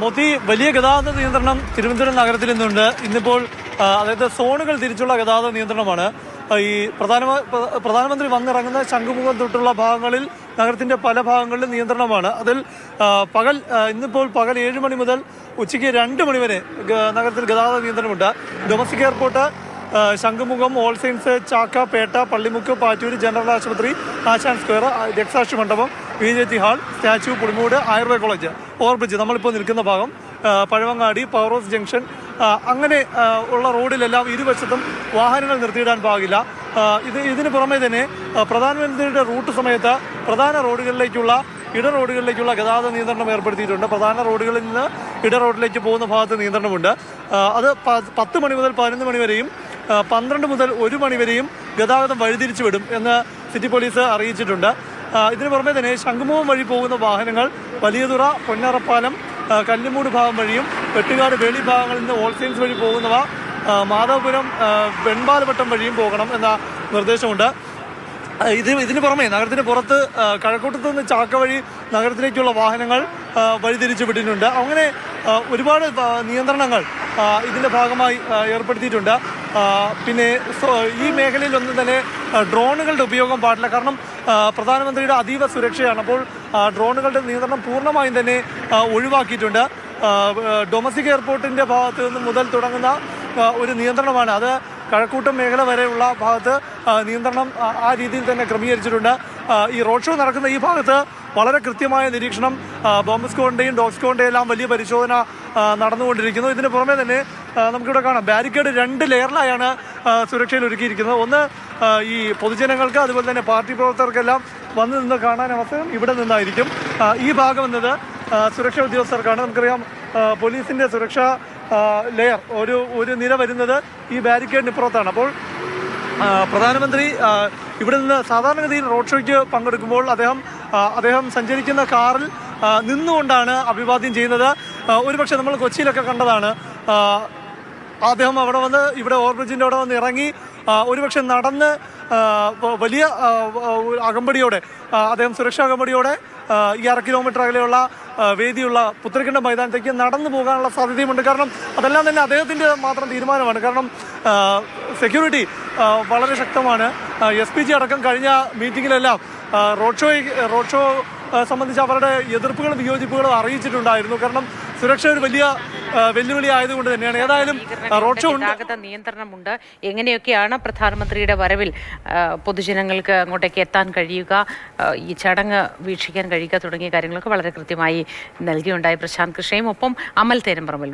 മോദി വലിയ ഗതാഗത നിയന്ത്രണം തിരുവനന്തപുരം നഗരത്തിൽ നിന്നുണ്ട്. ഇന്നിപ്പോൾ അതായത് സോണുകൾ തിരിച്ചുള്ള ഗതാഗത നിയന്ത്രണമാണ്. ഈ പ്രധാനമന്ത്രി വന്നിറങ്ങുന്ന ശംഖുമുഖം തൊട്ടുള്ള ഭാഗങ്ങളിൽ നഗരത്തിന്റെ പല ഭാഗങ്ങളിലും നിയന്ത്രണമാണ്. അതിൽ ഇന്നിപ്പോൾ പകൽ 7 മണി മുതൽ ഉച്ചയ്ക്ക് 2 മണി വരെ നഗരത്തിൽ ഗതാഗത നിയന്ത്രണമുണ്ട്. Domestic airport, Shankhumukham, All Saints, Chakka, Pettah, Pallimukku, Pattoor, general ആശുപത്രി, Asan square, Rakthasakshi Mandapam, VJT hall, statue, Pulimoodu, Ayurveda college, overbridge, നമ്മളിപ്പോൾ നിൽക്കുന്ന ഭാഗം, പഴവങ്ങാടി, പവർ ഹൗസ് ജംഗ്ഷൻ, അങ്ങനെ ഉള്ള റോഡിലെല്ലാം ഇരുവശത്തും വാഹനങ്ങൾ നിർത്തിയിടാൻ പാകില്ല. ഇതിന് പുറമെ തന്നെ പ്രധാനമന്ത്രിയുടെ റൂട്ട് സമയത്ത് പ്രധാന റോഡുകളിലേക്കുള്ള റോഡുകളിലേക്കുള്ള ഗതാഗത നിയന്ത്രണം ഏർപ്പെടുത്തിയിട്ടുണ്ട്. പ്രധാന റോഡുകളിൽ നിന്ന് റോഡിലേക്ക് പോകുന്ന ഭാഗത്ത് നിയന്ത്രണമുണ്ട്. അത് 10 മണി മുതൽ 11 മണി വരെയും 12 മുതൽ 1 മണി വരെയും ഗതാഗതം വഴിതിരിച്ചു വിടും എന്ന് സിറ്റി പോലീസ് അറിയിച്ചിട്ടുണ്ട്. ഇതിനു പുറമെ തന്നെ ശംഖുമുഖം വഴി പോകുന്ന വാഹനങ്ങൾ വലിയതുറ, പൊന്നറപ്പാലം, കല്ലുമൂട് ഭാഗം വഴിയും വെട്ടുകാട്, വേളി ഭാഗങ്ങളിൽ നിന്ന് ഓൾ സയൻസ് വഴി പോകുന്നവ മാധവപുരം, വെൺപാലവട്ടം വഴിയും പോകണം എന്ന നിർദ്ദേശമുണ്ട്. ഇതിന് പുറമെ നഗരത്തിന് പുറത്ത് കഴക്കൂട്ടത്ത് നിന്ന് ചാക്ക വഴി നഗരത്തിലേക്കുള്ള വാഹനങ്ങൾ വഴിതിരിച്ചു വിട്ടിട്ടുണ്ട്. അങ്ങനെ ഒരുപാട് നിയന്ത്രണങ്ങൾ ഇതിൻ്റെ ഭാഗമായി ഏർപ്പെടുത്തിയിട്ടുണ്ട്. പിന്നെ ഈ മേഖലയിലൊന്നും തന്നെ ഡ്രോണുകളുടെ ഉപയോഗം പാടില്ല. കാരണം പ്രധാനമന്ത്രിയുടെ അതീവ സുരക്ഷയാണ്. അപ്പോൾ ഡ്രോണുകളുടെ നിയന്ത്രണം പൂർണ്ണമായും തന്നെ ഒഴിവാക്കിയിട്ടുണ്ട്. ഡൊമസ്റ്റിക് എയർപോർട്ടിൻ്റെ ഭാഗത്ത് നിന്ന് മുതൽ തുടങ്ങുന്ന ഒരു നിയന്ത്രണമാണ്. അത് കഴക്കൂട്ടം മേഖല വരെയുള്ള ഭാഗത്ത് നിയന്ത്രണം ആ രീതിയിൽ തന്നെ ക്രമീകരിച്ചിട്ടുണ്ട്. ഈ റോഡ് ഷോ നടക്കുന്ന ഈ ഭാഗത്ത് വളരെ കൃത്യമായ നിരീക്ഷണം, ബോംബ് സ്ക്വാഡിൻ്റെയും ഡോഗ് സ്ക്വാഡിൻ്റെയും എല്ലാം വലിയ പരിശോധന നടന്നുകൊണ്ടിരിക്കുന്നു. ഇതിന് പുറമെ തന്നെ നമുക്കിവിടെ കാണാം, ബാരിക്കേഡ് 2 ലെയറിലായാണ് സുരക്ഷയിൽ ഒരുക്കിയിരിക്കുന്നത്. ഒന്ന് ഈ പൊതുജനങ്ങൾക്ക്, അതുപോലെ തന്നെ പാർട്ടി പ്രവർത്തകർക്കെല്ലാം വന്നു നിന്ന് കാണാൻ അവസരം ഇവിടെ നിന്നായിരിക്കും. ഈ ഭാഗം എന്നത് സുരക്ഷാ ഉദ്യോഗസ്ഥർക്കാണ്. നമുക്കറിയാം, പോലീസിൻ്റെ സുരക്ഷാ ലെയർ ഒരു നിര വരുന്നത് ഈ ബാരിക്കേഡിന് ഇപ്പുറത്താണ്. അപ്പോൾ പ്രധാനമന്ത്രി ഇവിടെ നിന്ന് സാധാരണഗതിയിൽ റോഡ് ഷോയ്ക്ക് പങ്കെടുക്കുമ്പോൾ അദ്ദേഹം സഞ്ചരിക്കുന്ന കാറിൽ നിന്നുകൊണ്ടാണ് അഭിവാദ്യം ചെയ്യുന്നത്. ഒരുപക്ഷെ നമ്മൾ കൊച്ചിയിലൊക്കെ കണ്ടതാണ്. അദ്ദേഹം അവിടെ വന്ന് ഇവിടെ ഓവർബ്രിഡ്ജിൻ്റെ അവിടെ വന്ന് ഇറങ്ങി ഒരുപക്ഷെ നടന്ന് വലിയ അകമ്പടിയോടെ അദ്ദേഹം സുരക്ഷാ അകമ്പടിയോടെ ഈ 1/2 കിലോമീറ്റർ അകലെയുള്ള വേദിയുള്ള പുത്തരിക്കണ്ടം മൈതാനത്തേക്ക് നടന്നു പോകാനുള്ള സാധ്യതയുമുണ്ട്. കാരണം അതെല്ലാം തന്നെ അദ്ദേഹത്തിൻ്റെ മാത്രം തീരുമാനമാണ്. കാരണം സെക്യൂരിറ്റി വളരെ ശക്തമാണ്. SPG അടക്കം കഴിഞ്ഞ മീറ്റിങ്ങിലെല്ലാം റോഡ് ഷോ സംബന്ധിച്ച് അവരുടെ എതിർപ്പുകളും വിയോജിപ്പുകളും അറിയിച്ചിട്ടുണ്ടായിരുന്നു. കാരണം സുരക്ഷ ഒരു വലിയ വെല്ലുവിളി ആയതുകൊണ്ട് തന്നെയാണ്. ഏതായാലും റോഡ് ഷോ ഗതാഗത നിയന്ത്രണമുണ്ട്. എങ്ങനെയൊക്കെയാണ് പ്രധാനമന്ത്രിയുടെ വരവിൽ പൊതുജനങ്ങൾക്ക് അങ്ങോട്ടേക്ക് എത്താൻ കഴിയുക, ഈ ചടങ്ങ് വീക്ഷിക്കാൻ കഴിയുക തുടങ്ങിയ കാര്യങ്ങളൊക്കെ വളരെ കൃത്യമായി നൽകിയുണ്ടായി പ്രശാന്ത് കൃഷ്ണയും ഒപ്പം അമൽ തേരമ്പറമ്പിലും.